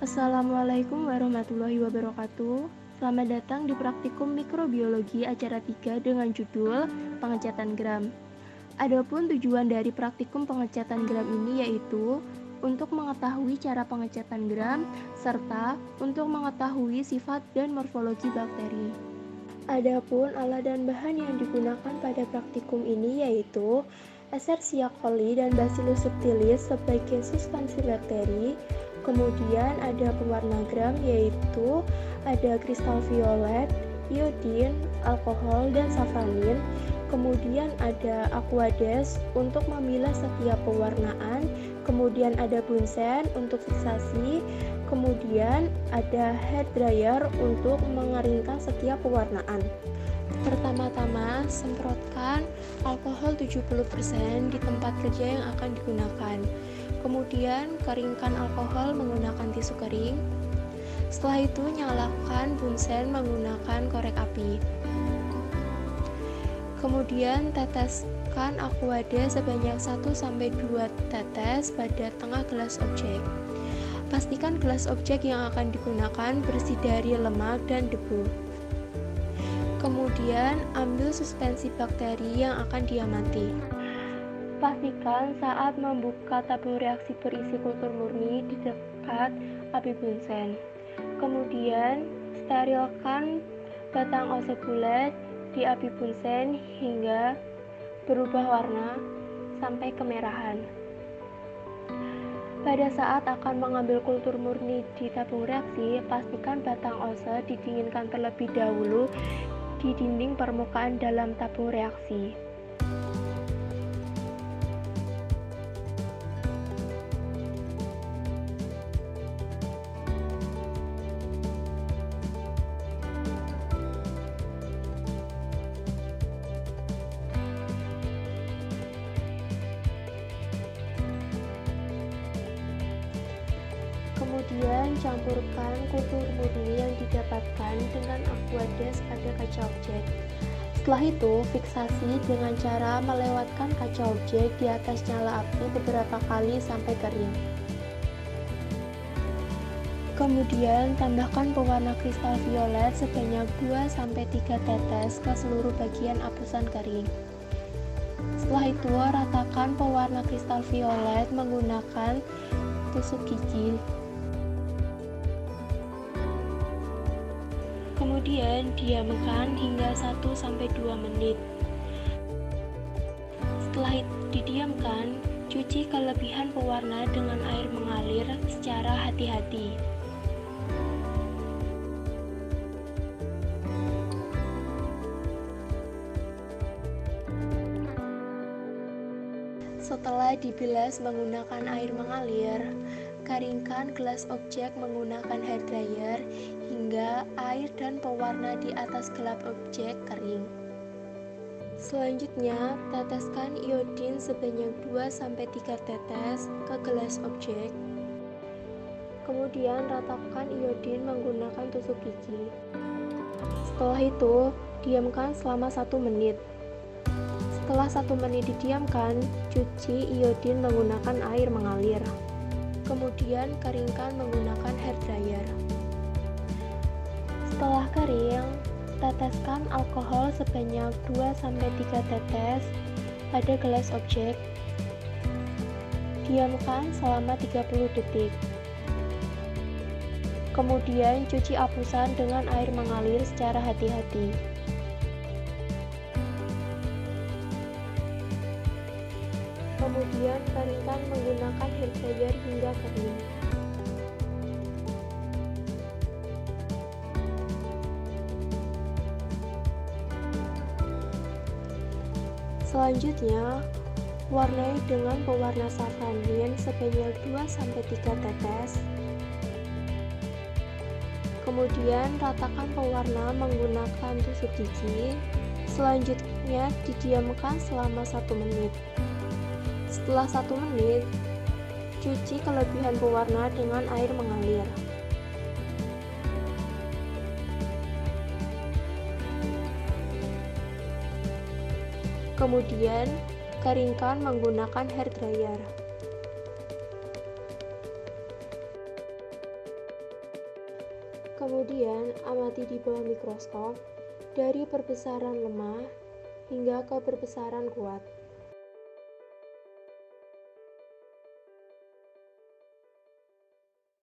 Assalamualaikum warahmatullahi wabarakatuh. Selamat datang di praktikum mikrobiologi acara 3 dengan judul pengecatan gram. Adapun tujuan dari praktikum pengecatan gram ini yaitu untuk mengetahui cara pengecatan gram serta untuk mengetahui sifat dan morfologi bakteri. Adapun alat dan bahan yang digunakan pada praktikum ini yaitu Escherichia coli dan Bacillus subtilis sebagai substansi bakteri. Kemudian ada pewarna gram yaitu ada kristal violet, iodin, alkohol, dan safranin. Kemudian ada aquades untuk memilah setiap pewarnaan. Kemudian ada bunsen untuk fiksasi. Kemudian ada hair dryer untuk mengeringkan setiap pewarnaan. Pertama-tama, semprotkan alkohol 70% di tempat kerja yang akan digunakan. Kemudian, keringkan alkohol menggunakan tisu kering. Setelah itu, nyalakan bunsen menggunakan korek api. Kemudian, teteskan aquades sebanyak 1-2 tetes pada tengah gelas objek. Pastikan gelas objek yang akan digunakan bersih dari lemak dan debu. Kemudian, ambil suspensi bakteri yang akan diamati. Pastikan saat membuka tabung reaksi berisi kultur murni di dekat api bunsen. Kemudian, sterilkan batang OC bulat di api bunsen hingga berubah warna sampai kemerahan. Pada saat akan mengambil kultur murni di tabung reaksi, pastikan batang OC didinginkan terlebih dahulu di dinding permukaan dalam tabung reaksi. Kemudian campurkan kultur murni yang didapatkan dengan aquades pada kaca objek. Setelah itu, fiksasi dengan cara melewatkan kaca objek di atas nyala api beberapa kali sampai kering. Kemudian, tambahkan pewarna kristal violet sebanyak 2-3 tetes ke seluruh bagian apusan kering. Setelah itu, ratakan pewarna kristal violet menggunakan tusuk gigi. Kemudian diamkan hingga 1-2 menit. Setelah didiamkan, cuci kelebihan pewarna dengan air mengalir secara hati-hati. Setelah dibilas menggunakan air mengalir, keringkan gelas objek menggunakan hair dryer hingga air dan pewarna di atas gelas objek kering. Selanjutnya, teteskan iodin sebanyak 2-3 tetes ke gelas objek. Kemudian ratakan iodin menggunakan tusuk gigi. Setelah itu, diamkan selama 1 menit. Setelah 1 menit didiamkan, cuci iodin menggunakan air mengalir. Kemudian keringkan menggunakan hair dryer. Setelah kering, teteskan alkohol sebanyak 2-3 tetes pada gelas objek. Diamkan selama 30 detik. Kemudian cuci apusan dengan air mengalir secara hati-hati. Kemudian keringkan menggunakan hair dryer hingga kering. Selanjutnya, warnai dengan pewarna safranin sebanyak 2-3 tetes. Kemudian ratakan pewarna menggunakan tusuk gigi. Selanjutnya didiamkan selama 1 menit. Setelah 1 menit, cuci kelebihan pewarna dengan air mengalir. Kemudian, keringkan menggunakan hair dryer. Kemudian, amati di bawah mikroskop dari perbesaran lemah hingga ke perbesaran kuat.